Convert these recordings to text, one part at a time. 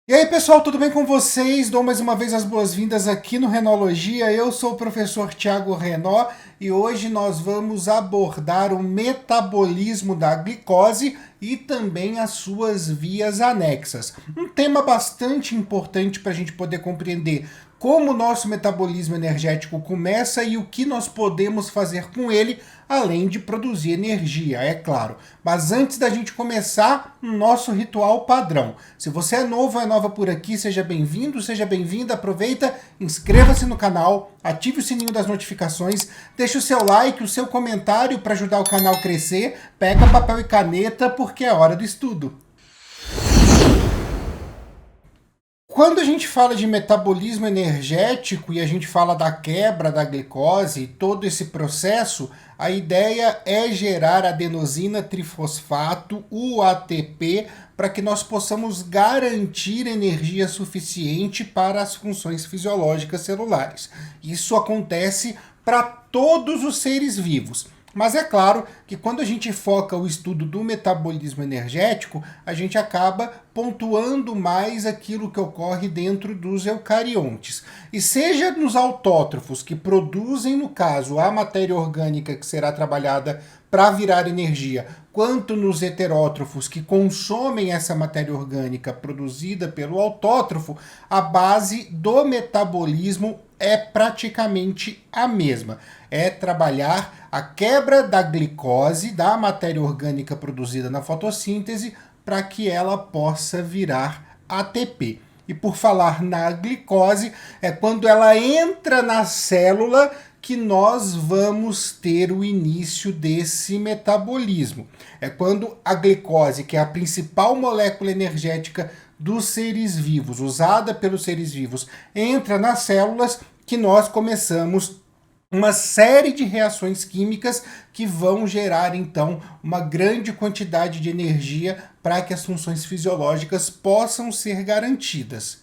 E aí, pessoal, tudo bem com vocês? Dou mais uma vez as boas-vindas aqui no Renologia. Eu sou o professor Tiago Renó e hoje nós vamos abordar o metabolismo da glicose e também as suas vias anexas. Um tema bastante importante para a gente poder compreender como o nosso metabolismo energético começa e o que nós podemos fazer com ele, além de produzir energia, é claro. Mas antes da gente começar, nosso ritual padrão. Se você é novo, é nova por aqui, seja bem-vindo, seja bem-vinda, aproveita, inscreva-se no canal, ative o sininho das notificações, deixe o seu like, o seu comentário para ajudar o canal a crescer, pega papel e caneta porque é hora do estudo. Quando a gente fala de metabolismo energético e a gente fala da quebra da glicose, todo esse processo, a ideia é gerar adenosina trifosfato, o ATP, para que nós possamos garantir energia suficiente para as funções fisiológicas celulares. Isso acontece para todos os seres vivos. Mas é claro que quando a gente foca o estudo do metabolismo energético, a gente acaba pontuando mais aquilo que ocorre dentro dos eucariontes. E seja nos autótrofos, que produzem, no caso, a matéria orgânica que será trabalhada para virar energia, quanto nos heterótrofos, que consomem essa matéria orgânica produzida pelo autótrofo, a base do metabolismo é praticamente a mesma. É trabalhar a quebra da glicose, da matéria orgânica produzida na fotossíntese, para que ela possa virar ATP. E por falar na glicose, é quando ela entra na célula que nós vamos ter o início desse metabolismo. É quando a glicose, que é a principal molécula energética dos seres vivos, usada pelos seres vivos, entra nas células que nós começamos uma série de reações químicas que vão gerar, então, uma grande quantidade de energia para que as funções fisiológicas possam ser garantidas.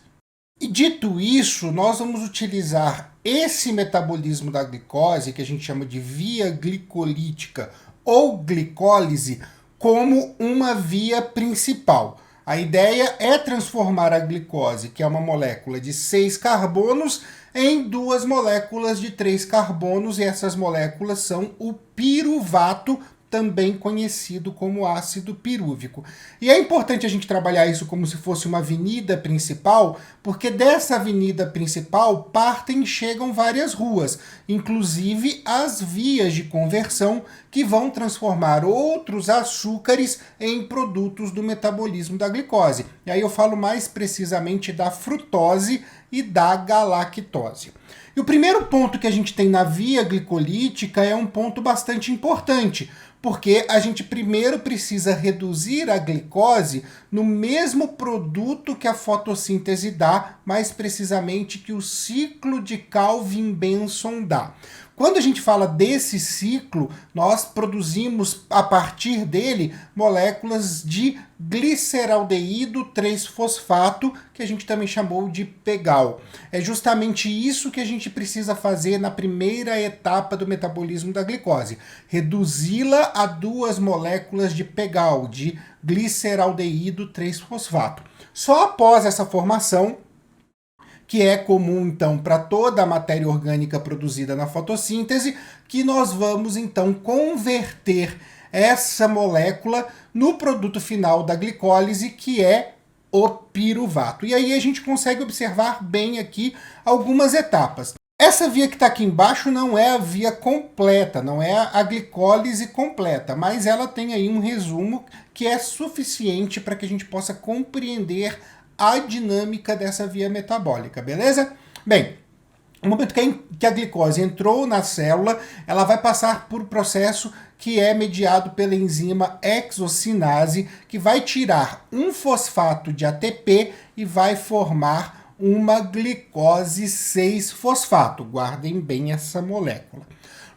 E dito isso, nós vamos utilizar esse metabolismo da glicose, que a gente chama de via glicolítica ou glicólise, como uma via principal. A ideia é transformar a glicose, que é uma molécula de 6 carbonos, em 2 moléculas de 3 carbonos, e essas moléculas são o piruvato, também conhecido como ácido pirúvico. E é importante a gente trabalhar isso como se fosse uma avenida principal, porque dessa avenida principal partem e chegam várias ruas, inclusive as vias de conversão que vão transformar outros açúcares em produtos do metabolismo da glicose. E aí eu falo mais precisamente da frutose e da galactose. E o primeiro ponto que a gente tem na via glicolítica é um ponto bastante importante, porque a gente primeiro precisa reduzir a glicose no mesmo produto que a fotossíntese dá, mais precisamente que o ciclo de Calvin-Benson dá. Quando a gente fala desse ciclo, nós produzimos a partir dele moléculas de gliceraldeído 3-fosfato, que a gente também chamou de PEGAL. É justamente isso que a gente precisa fazer na primeira etapa do metabolismo da glicose, reduzi-la a 2 moléculas de PEGAL, de gliceraldeído 3-fosfato. Só após essa formação, que é comum então para toda a matéria orgânica produzida na fotossíntese, que nós vamos então converter essa molécula no produto final da glicólise, que é o piruvato. E aí a gente consegue observar bem aqui algumas etapas. Essa via que está aqui embaixo não é a via completa, não é a glicólise completa, mas ela tem aí um resumo que é suficiente para que a gente possa compreender a dinâmica dessa via metabólica, beleza? Bem, no momento que a glicose entrou na célula, ela vai passar por um processo que é mediado pela enzima hexocinase, que vai tirar um fosfato de ATP e vai formar uma glicose 6-fosfato. Guardem bem essa molécula.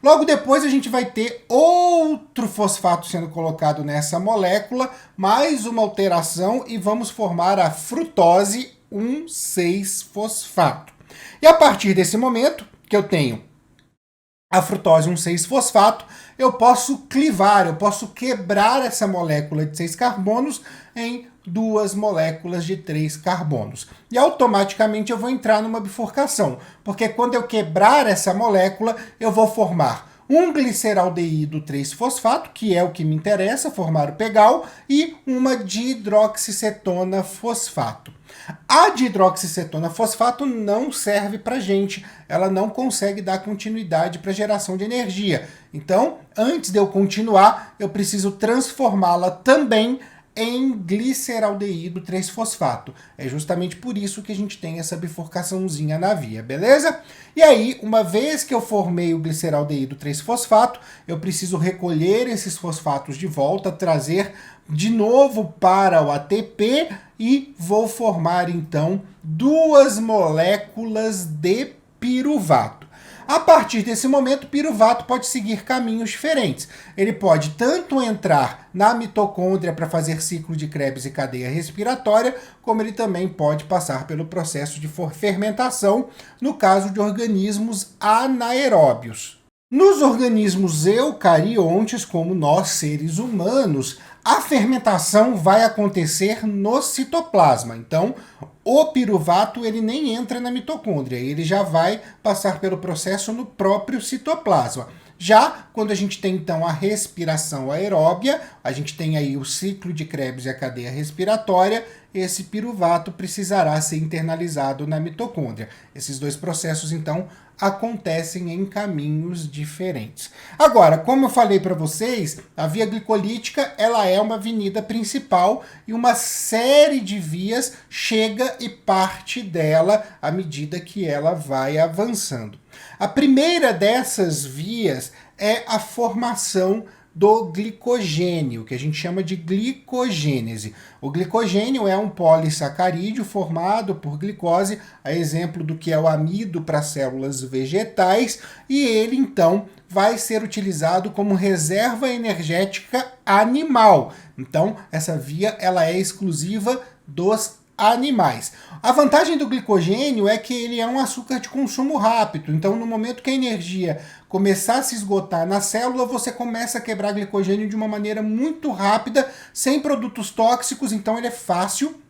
Logo depois a gente vai ter outro fosfato sendo colocado nessa molécula, mais uma alteração e vamos formar a frutose 1,6-fosfato. E a partir desse momento que eu tenho a frutose 1,6-fosfato, eu posso clivar, eu posso quebrar essa molécula de 6 carbonos em duas moléculas de 3 carbonos. E automaticamente eu vou entrar numa bifurcação, porque quando eu quebrar essa molécula, eu vou formar um gliceraldeído 3-fosfato, que é o que me interessa, formar o pegal, e uma dihidroxicetona fosfato. A dihidroxicetona fosfato não serve para gente, ela não consegue dar continuidade para geração de energia. Então, antes de eu continuar, eu preciso transformá-la também em gliceraldeído 3-fosfato. É justamente por isso que a gente tem essa bifurcaçãozinha na via, beleza? E aí, uma vez que eu formei o gliceraldeído 3-fosfato, eu preciso recolher esses fosfatos de volta, trazer de novo para o ATP e vou formar então duas moléculas de piruvato. A partir desse momento, o piruvato pode seguir caminhos diferentes. Ele pode tanto entrar na mitocôndria para fazer ciclo de Krebs e cadeia respiratória, como ele também pode passar pelo processo de fermentação, no caso de organismos anaeróbios. Nos organismos eucariontes, como nós seres humanos, a fermentação vai acontecer no citoplasma. Então, o piruvato ele nem entra na mitocôndria, ele já vai passar pelo processo no próprio citoplasma. Já quando a gente tem então a respiração aeróbia, a gente tem aí o ciclo de Krebs e a cadeia respiratória, esse piruvato precisará ser internalizado na mitocôndria. Esses dois processos então acontecem em caminhos diferentes. Agora, como eu falei para vocês, a via glicolítica ela é uma avenida principal e uma série de vias chega e parte dela à medida que ela vai avançando. A primeira dessas vias é a formação do glicogênio, que a gente chama de glicogênese. O glicogênio é um polissacarídeo formado por glicose, a exemplo do que é o amido para células vegetais, e ele então vai ser utilizado como reserva energética animal. Então, essa via ela é exclusiva dos animais. A vantagem do glicogênio é que ele é um açúcar de consumo rápido, então no momento que a energia começar a se esgotar na célula, você começa a quebrar glicogênio de uma maneira muito rápida, sem produtos tóxicos, então ele é fácil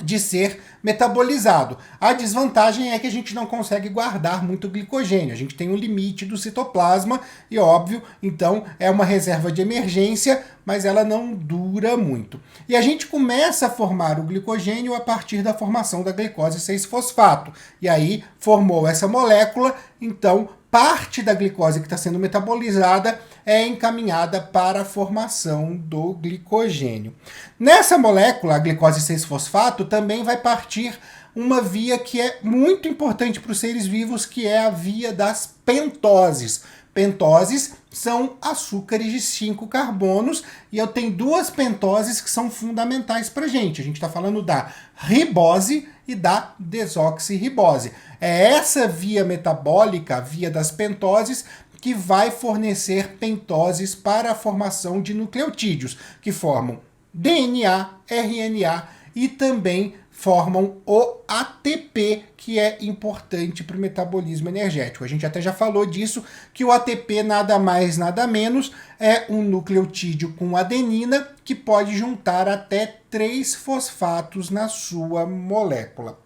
de ser metabolizado. A desvantagem é que a gente não consegue guardar muito glicogênio. A gente tem um limite do citoplasma e, óbvio, então é uma reserva de emergência, mas ela não dura muito. E a gente começa a formar o glicogênio a partir da formação da glicose 6-fosfato. E aí formou essa molécula, então parte da glicose que está sendo metabolizada é encaminhada para a formação do glicogênio. Nessa molécula, a glicose 6-fosfato, também vai partir uma via que é muito importante para os seres vivos, que é a via das pentoses. Pentoses são açúcares de 5 carbonos e eu tenho duas pentoses que são fundamentais para a gente. A gente está falando da ribose e da desoxirribose. É essa via metabólica, a via das pentoses, que vai fornecer pentoses para a formação de nucleotídeos, que formam DNA, RNA e também formam o ATP, que é importante para o metabolismo energético. A gente até já falou disso, que o ATP nada mais, nada menos é um nucleotídeo com adenina que pode juntar até 3 fosfatos na sua molécula.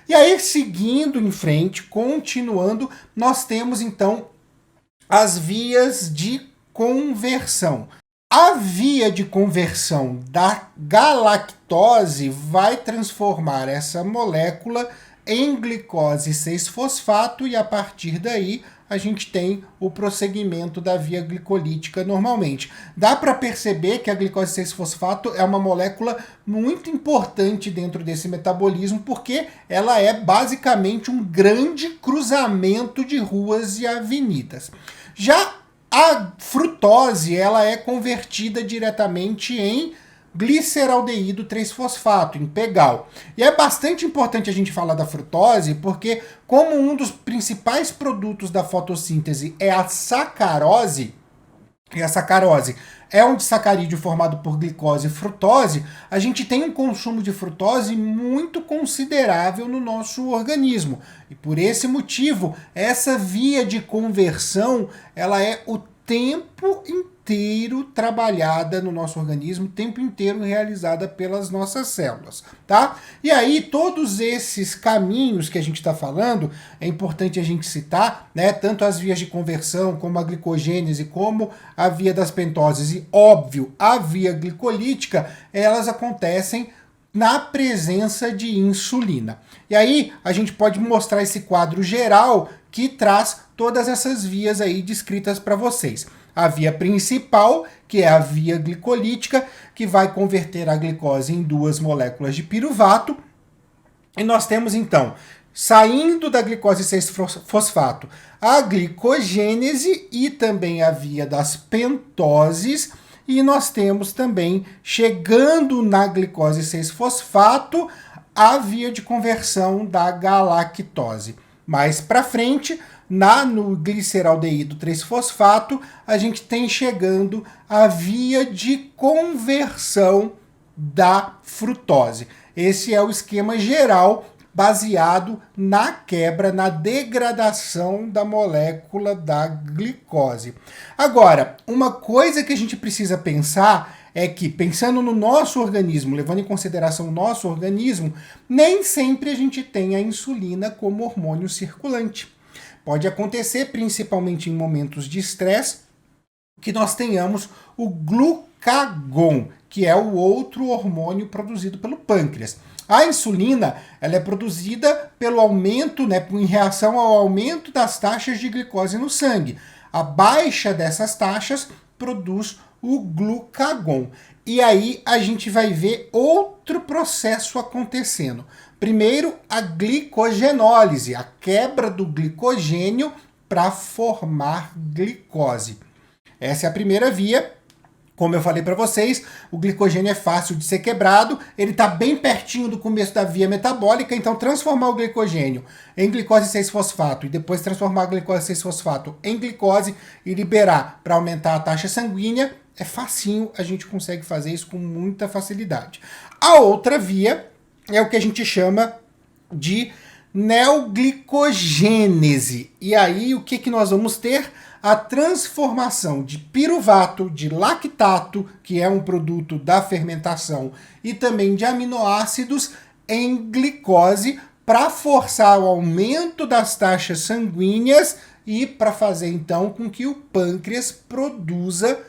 E aí, seguindo em frente, continuando, nós temos então as vias de conversão. A via de conversão da galactose vai transformar essa molécula em glicose 6-fosfato e a partir daí a gente tem o prosseguimento da via glicolítica normalmente. Dá para perceber que a glicose 6-fosfato é uma molécula muito importante dentro desse metabolismo porque ela é basicamente um grande cruzamento de ruas e avenidas. Já a frutose ela é convertida diretamente em gliceraldeído 3-fosfato, em pegal. E é bastante importante a gente falar da frutose, porque como um dos principais produtos da fotossíntese é a sacarose, e a sacarose é um disacarídeo formado por glicose e frutose, a gente tem um consumo de frutose muito considerável no nosso organismo. E por esse motivo, essa via de conversão, ela é o tempo inteiro inteiro trabalhada no nosso organismo, o tempo inteiro realizada pelas nossas células, tá? E aí, todos esses caminhos que a gente está falando, é importante a gente citar, né? Tanto as vias de conversão, como a glicogênese, como a via das pentoses, e óbvio, a via glicolítica, elas acontecem na presença de insulina. E aí, a gente pode mostrar esse quadro geral que traz todas essas vias aí descritas para vocês. A via principal, que é a via glicolítica, que vai converter a glicose em 2 moléculas de piruvato. E nós temos, então, saindo da glicose 6-fosfato, a glicogênese e também a via das pentoses. E nós temos também, chegando na glicose 6-fosfato, a via de conversão da galactose. Mais para frente, no gliceraldeído 3-fosfato, a gente tem chegando a via de conversão da frutose. Esse é o esquema geral baseado na quebra, na degradação da molécula da glicose. Agora, uma coisa que a gente precisa pensar é que, pensando no nosso organismo, levando em consideração o nosso organismo, nem sempre a gente tem a insulina como hormônio circulante. Pode acontecer, principalmente em momentos de estresse, que nós tenhamos o glucagon, que é o outro hormônio produzido pelo pâncreas. A insulina, ela é produzida pelo aumento, né, em reação ao aumento das taxas de glicose no sangue. A baixa dessas taxas produz o glucagon. E aí a gente vai ver outro processo acontecendo. Primeiro, a glicogenólise, a quebra do glicogênio para formar glicose. Essa é a primeira via. Como eu falei para vocês, o glicogênio é fácil de ser quebrado, ele está bem pertinho do começo da via metabólica, então transformar o glicogênio em glicose 6-fosfato e depois transformar a glicose 6-fosfato em glicose e liberar para aumentar a taxa sanguínea, é facinho, a gente consegue fazer isso com muita facilidade. A outra via é o que a gente chama de neoglicogênese. E aí o que nós vamos ter? A transformação de piruvato, de lactato, que é um produto da fermentação, e também de aminoácidos em glicose para forçar o aumento das taxas sanguíneas e para fazer então com que o pâncreas produza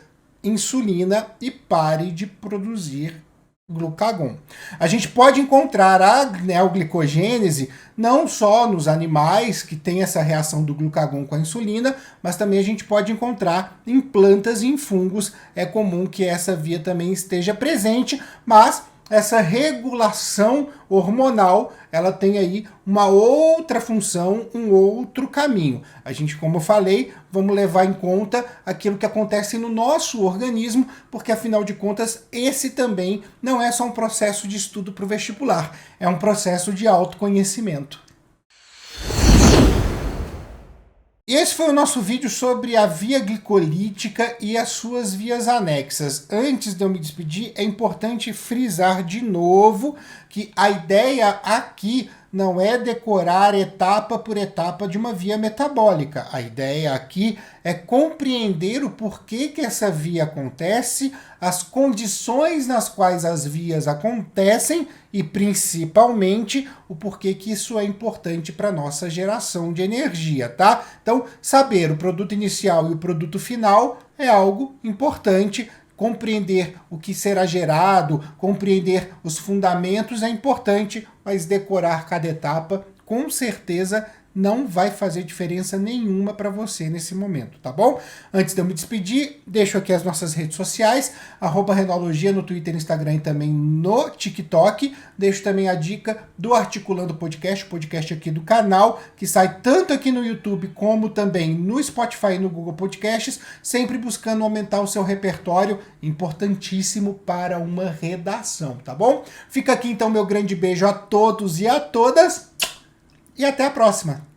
insulina e pare de produzir glucagon. A gente pode encontrar a neoglicogênese não só nos animais que tem essa reação do glucagon com a insulina, mas também a gente pode encontrar em plantas e em fungos. É comum que essa via também esteja presente, mas essa regulação hormonal, ela tem aí uma outra função, um outro caminho. A gente, como eu falei, vamos levar em conta aquilo que acontece no nosso organismo, porque afinal de contas, esse também não é só um processo de estudo para o vestibular, é um processo de autoconhecimento. E esse foi o nosso vídeo sobre a via glicolítica e as suas vias anexas. Antes de eu me despedir, é importante frisar de novo que a ideia aqui não é decorar etapa por etapa de uma via metabólica. A ideia aqui é compreender o porquê que essa via acontece, as condições nas quais as vias acontecem e, principalmente, o porquê que isso é importante para a nossa geração de energia, tá? Então, saber o produto inicial e o produto final é algo importante. Compreender o que será gerado, compreender os fundamentos é importante, mas decorar cada etapa, com certeza, não vai fazer diferença nenhuma para você nesse momento, tá bom? Antes de eu me despedir, deixo aqui as nossas redes sociais, @Renologia no Twitter, Instagram e também no TikTok. Deixo também a dica do Articulando Podcast, o podcast aqui do canal, que sai tanto aqui no YouTube como também no Spotify e no Google Podcasts, sempre buscando aumentar o seu repertório, importantíssimo para uma redação, tá bom? Fica aqui então meu grande beijo a todos e a todas, e até a próxima!